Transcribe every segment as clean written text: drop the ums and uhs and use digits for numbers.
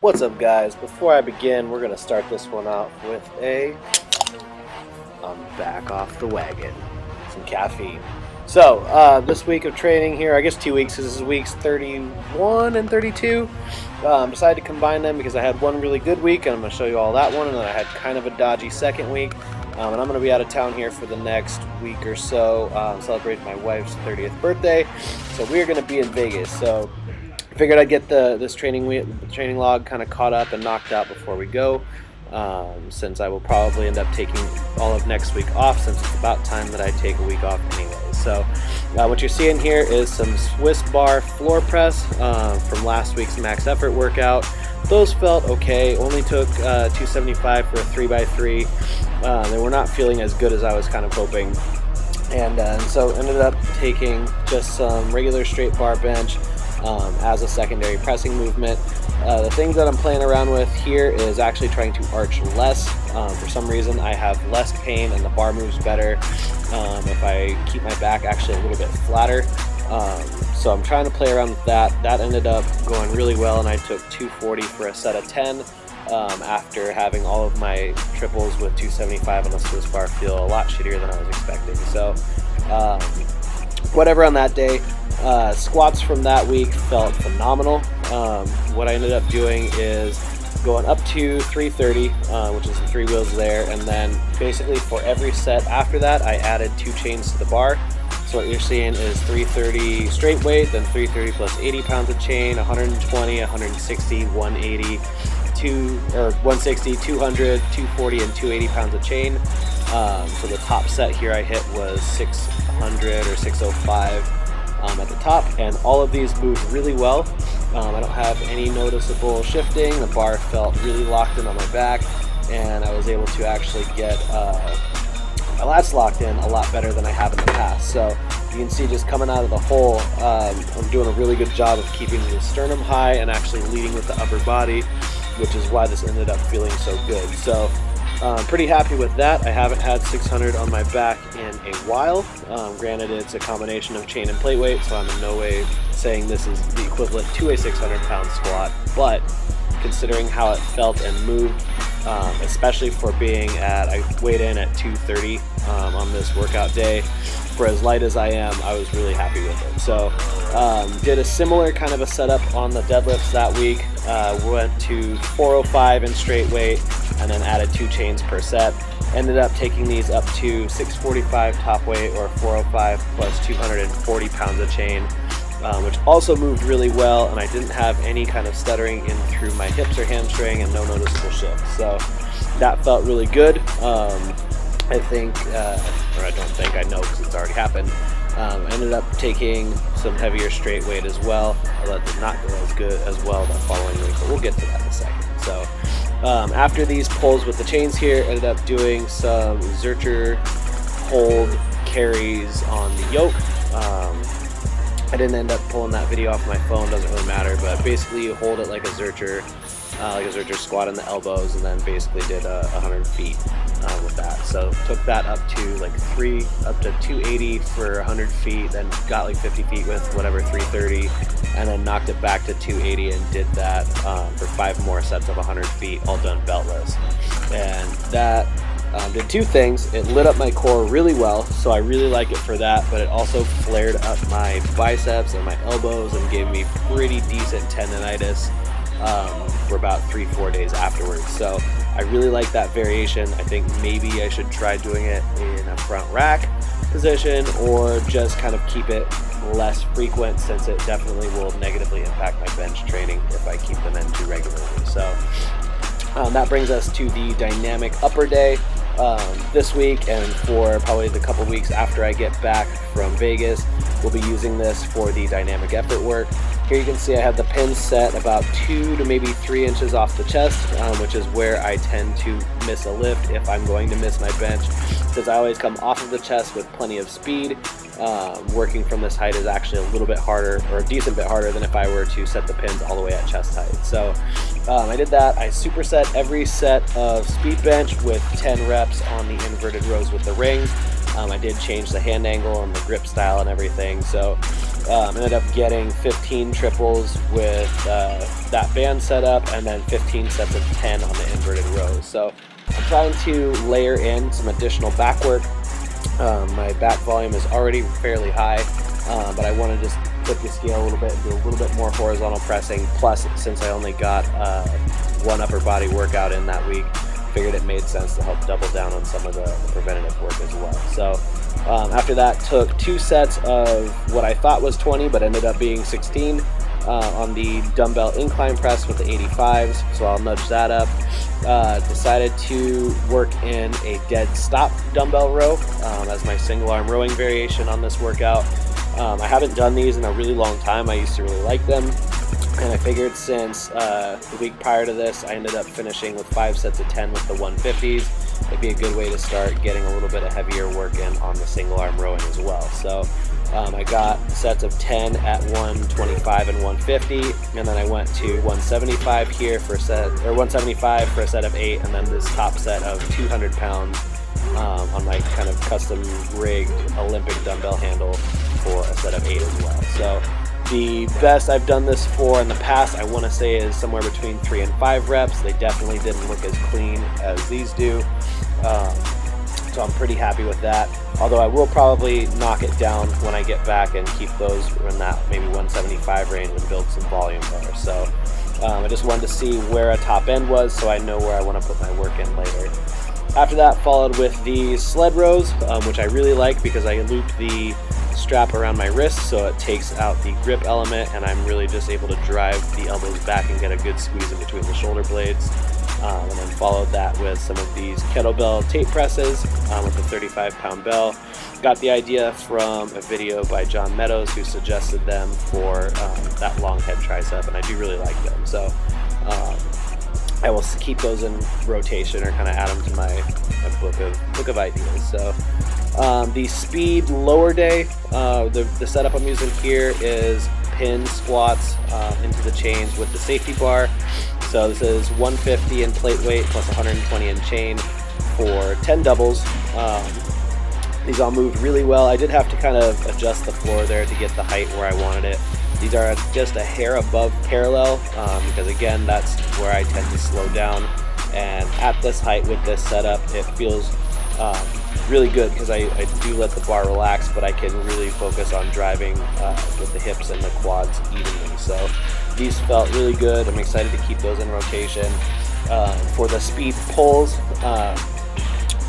What's up, guys? Before I begin, we're going to start this one out with I'm back off the wagon, some caffeine. So, this week of training here, I guess 2 weeks, because this is weeks 31 and 32. Decided to combine them because I had one really good week, and I'm going to show you all that one, and then I had kind of a dodgy second week. And I'm going to be out of town here for the next week or so, celebrating my wife's 30th birthday. So we're going to be in Vegas. So I figured I'd get this training log kind of caught up and knocked out before we go, since I will probably end up taking all of next week off, since it's about time that I take a week off anyway. So what you're seeing here is some Swiss bar floor press from last week's max effort workout. Those felt okay. Only took 275 for a 3x3. They were not feeling as good as I was kind of hoping, and so ended up taking just some regular straight bar bench as a secondary pressing movement. The things that I'm playing around with here is actually trying to arch less. For some reason I have less pain and the bar moves better if I keep my back actually a little bit flatter. So I'm trying to play around with that. That ended up going really well, and I took 240 for a set of 10 after having all of my triples with 275 on the Swiss bar feel a lot shittier than I was expecting. So whatever on that day. Squats from that week felt phenomenal. What I ended up doing is going up to 330, which is the 3 wheels there, and then basically for every set after that I added 2 chains to the bar. So what you're seeing is 330 straight weight, then 330 plus 80 pounds of chain, 120, 160, 180, 160, 200, 240, and 280 pounds of chain. So the top set here I hit was 600 or 605 at the top, and all of these moved really well. I don't have any noticeable shifting. The bar felt really locked in on my back, and I was able to actually get my lats locked in a lot better than I have in the past. So you can see just coming out of the hole, I'm doing a really good job of keeping the sternum high and actually leading with the upper body, which is why this ended up feeling so good. So pretty happy with that. I haven't had 600 on my back in a while. Granted, it's a combination of chain and plate weight, so I'm in no way saying this is the equivalent to a 600 pound squat, but considering how it felt and moved, especially for being I weighed in at 230 on this workout day. For as light as I am, I was really happy with it. So did a similar kind of a setup on the deadlifts that week. Went to 405 in straight weight and then added 2 chains per set. Ended up taking these up to 645 top weight, or 405 plus 240 pounds of chain, which also moved really well, and I didn't have any kind of stuttering in through my hips or hamstring, and no noticeable shift. So that felt really good. I think, or I don't think, I know because it's already happened. Ended up taking some heavier straight weight as well. That did not go as good as well that following week, but we'll get to that in a second. So after these pulls with the chains here, ended up doing some Zercher hold carries on the yoke. I didn't end up pulling that video off my phone, doesn't really matter, but basically you hold it like a Zercher squat on the elbows, and then basically did 100 feet with that. So took that up to 280 for 100 feet, then got like 50 feet with whatever 330, and then knocked it back to 280 and did that for 5 more sets of 100 feet, all done beltless. And that did 2 things. It lit up my core really well, so I really like it for that, but it also flared up my biceps and my elbows and gave me pretty decent tendonitis for about 3-4 days afterwards. So I really like that variation. I think maybe I should try doing it in a front rack position, or just kind of keep it less frequent, since it definitely will negatively impact my bench training if I keep them in too regularly. So that brings us to the dynamic upper day this week, and for probably the couple weeks after I get back from Vegas, we'll be using this for the dynamic effort work. Here you can see I have the pins set about 2 to maybe 3 inches off the chest, which is where I tend to miss a lift if I'm going to miss my bench, because I always come off of the chest with plenty of speed. Working from this height is actually a little bit harder, or a decent bit harder, than if I were to set the pins all the way at chest height. So I did that. I superset every set of speed bench with 10 reps on the inverted rows with the rings. I did change the hand angle and the grip style and everything. So Ended up getting 15 triples with that band setup, and then 15 sets of 10 on the inverted rows. So I'm trying to layer in some additional back work. My back volume is already fairly high, but I want to just flip the scale a little bit and do a little bit more horizontal pressing. Plus, since I only got one upper body workout in that week, figured it made sense to help double down on some of the preventative work as well. So after that, took 2 sets of what I thought was 20 but ended up being 16 on the dumbbell incline press with the 85s, so I'll nudge that up. Decided to work in a dead stop dumbbell row as my single arm rowing variation on this workout. I haven't done these in a really long time. I used to really like them, and I figured since the week prior to this I ended up finishing with 5 sets of 10 with the 150s, it'd be a good way to start getting a little bit of heavier work in on the single arm rowing as well. So I got sets of 10 at 125 and 150, and then I went to 175 here for a set, or 175 for a set of 8, and then this top set of 200 pounds on my kind of custom rigged Olympic dumbbell handle for a set of 8 as well. So the best I've done this for in the past, I want to say, is somewhere between 3 and 5 reps. They definitely didn't look as clean as these do. So I'm pretty happy with that. Although I will probably knock it down when I get back and keep those in that maybe 175 range and build some volume there. So I just wanted to see where a top end was so I know where I want to put my work in later. After that, followed with the sled rows, which I really like because I loop the strap around my wrist so it takes out the grip element, and I'm really just able to drive the elbows back and get a good squeeze in between the shoulder blades. And then followed that with some of these kettlebell tape presses with a 35-pound bell. Got the idea from a video by John Meadows, who suggested them for that long head tricep, and I do really like them. So I will keep those in rotation or kind of add them to my book of ideas. So the speed lower day, the setup I'm using here is pin squats into the chains with the safety bar. So this is 150 in plate weight plus 120 in chain for 10 doubles. These all moved really well. I did have to kind of adjust the floor there to get the height where I wanted it. These are just a hair above parallel because again, that's where I tend to slow down. And at this height with this setup, it feels really good because I do let the bar relax, but I can really focus on driving with the hips and the quads evenly. So these felt really good. I'm excited to keep those in rotation. For the speed pulls,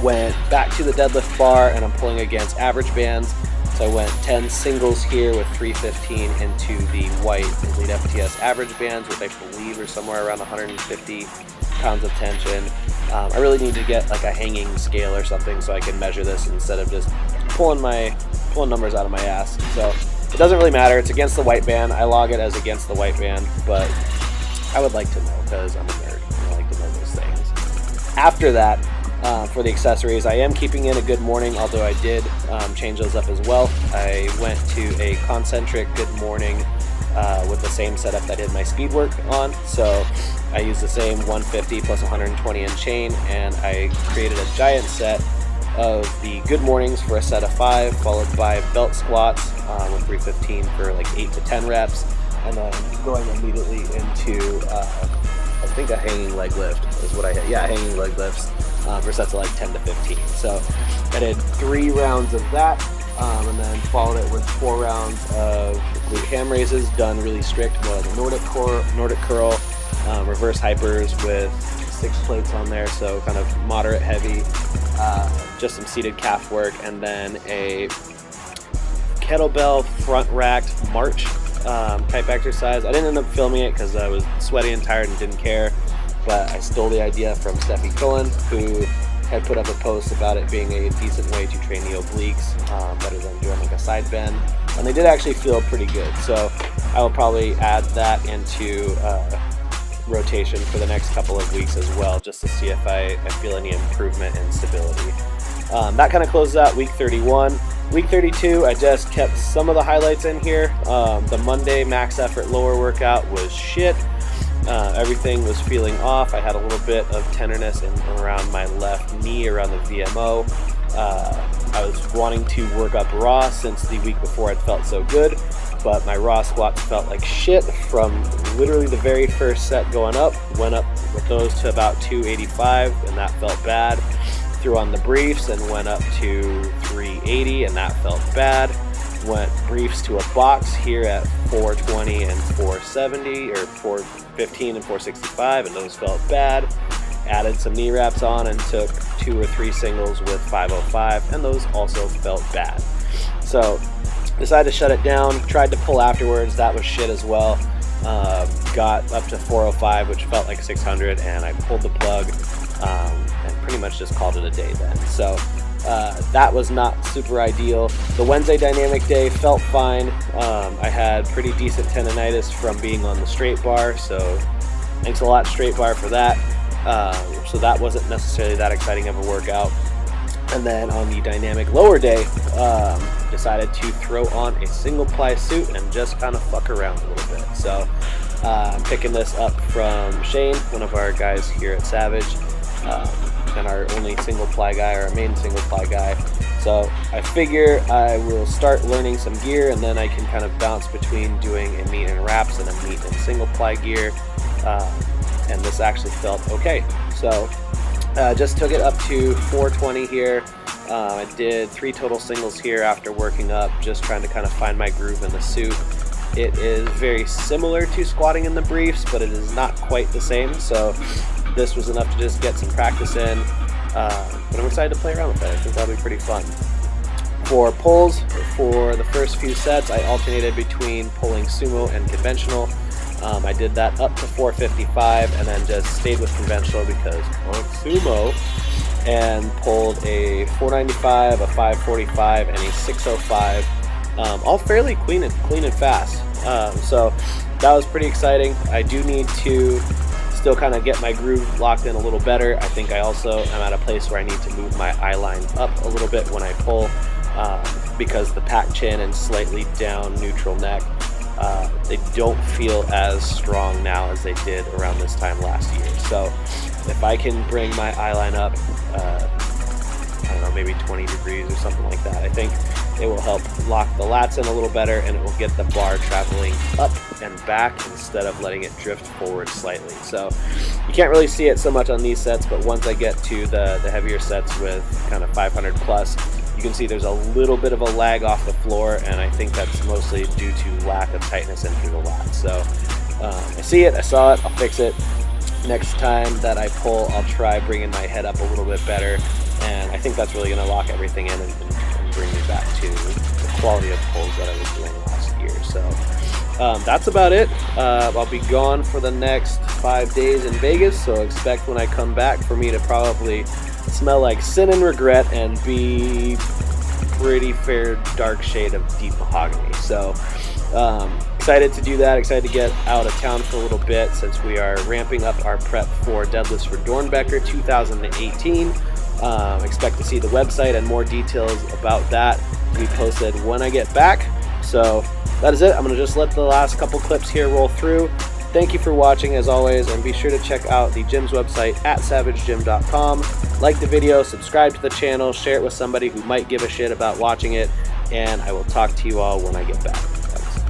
went back to the deadlift bar and I'm pulling against average bands. So I went 10 singles here with 315 into the white Elite FTS average bands, which I believe are somewhere around 150 pounds of tension. I really need to get like a hanging scale or something so I can measure this instead of just pulling numbers out of my ass. So it doesn't really matter. It's against the white band. I log it as against the white band, but I would like to know because I'm a nerd and I like to know those things. After that, for the accessories, I am keeping in a good morning, although I did change those up as well. I went to a concentric good morning with the same setup that I did my speed work on. So I used the same 150 plus 120 in chain, and I created a giant set of the good mornings for a set of 5, followed by belt squats with 315 for like 8 to 10 reps, and then going immediately into I think a hanging leg lift is what I had. Yeah, hanging leg lifts for sets of like 10 to 15. So I did 3 rounds of that, and then followed it with 4 rounds of glute ham raises done really strict, more like a Nordic curl, reverse hypers with 6 plates on there, so kind of moderate heavy, just some seated calf work, and then a kettlebell front racked march type exercise. I didn't end up filming it because I was sweaty and tired and didn't care, but I stole the idea from Steffi Cullen, who had put up a post about it being a decent way to train the obliques, better than doing like a side bend, and they did actually feel pretty good. So I will probably add that into rotation for the next couple of weeks as well, just to see if I feel any improvement in stability. That kind of closes out week 31. Week 32, I just kept some of the highlights in here. The Monday max effort lower workout was shit. Everything was feeling off. I had a little bit of tenderness in around my left knee, around the VMO. I was wanting to work up raw since the week before it felt so good, but my raw squats felt like shit from literally the very first set going up. Went up with those to about 285 and that felt bad. Threw on the briefs and went up to 380 and that felt bad. Went briefs to a box here at 420 and 470 or 415 and 465 and those felt bad. Added some knee wraps on and took 2 or 3 singles with 505 and those also felt bad. So decided to shut it down, tried to pull afterwards, that was shit as well. Got up to 405 which felt like 600 and I pulled the plug and pretty much just called it a day then. So that was not super ideal. The Wednesday dynamic day felt fine. I had pretty decent tendonitis from being on the straight bar, so thanks a lot straight bar for that. So that wasn't necessarily that exciting of a workout. And then on the dynamic lower day, decided to throw on a single ply suit and just kind of fuck around a little bit. So I'm picking this up from Shane, one of our guys here at Savage, and our only single ply guy, our main single ply guy. So I figure I will start learning some gear and then I can kind of bounce between doing a meet and wraps and a meet and single ply gear. And this actually felt okay. So just took it up to 420 here. I did 3 total singles here after working up, just trying to kind of find my groove in the suit. It is very similar to squatting in the briefs, but it is not quite the same. So this was enough to just get some practice in. But I'm excited to play around with it. I think that'll be pretty fun. For pulls, for the first few sets, I alternated between pulling sumo and conventional. I did that up to 455 and then just stayed with conventional because sumo, and pulled a 495, a 545, and a 605, all fairly clean and fast. So that was pretty exciting. I do need to still kind of get my groove locked in a little better. I think I also am at a place where I need to move my eye line up a little bit when I pull, because the pack chin and slightly down neutral neck, they don't feel as strong now as they did around this time last year. So if I can bring my eye line up, I don't know, maybe 20 degrees or something like that, I think it will help lock the lats in a little better and it will get the bar traveling up and back instead of letting it drift forward slightly. So you can't really see it so much on these sets, but once I get to the heavier sets with kind of 500 plus, you can see there's a little bit of a lag off the floor, and I think that's mostly due to lack of tightness in through the lat. So I see it, I saw it, I'll fix it. Next time that I pull, I'll try bringing my head up a little bit better, and I think that's really going to lock everything in and bring me back to the quality of pulls that I was doing last year. So that's about it. I'll be gone for the next 5 days in Vegas, so expect when I come back for me to probably smell like sin and regret and be pretty fair dark shade of deep mahogany. So excited to do that, excited to get out of town for a little bit since we are ramping up our prep for deadlifts for Dornbecker 2018. Expect to see the website and more details about that be posted when I get back. So that is it. I'm going to just let the last couple clips here roll through. Thank you for watching as always, and be sure to check out the gym's website at savagegym.com. Like the video, subscribe to the channel, share it with somebody who might give a shit about watching it, and I will talk to you all when I get back. Thanks.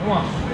Come on.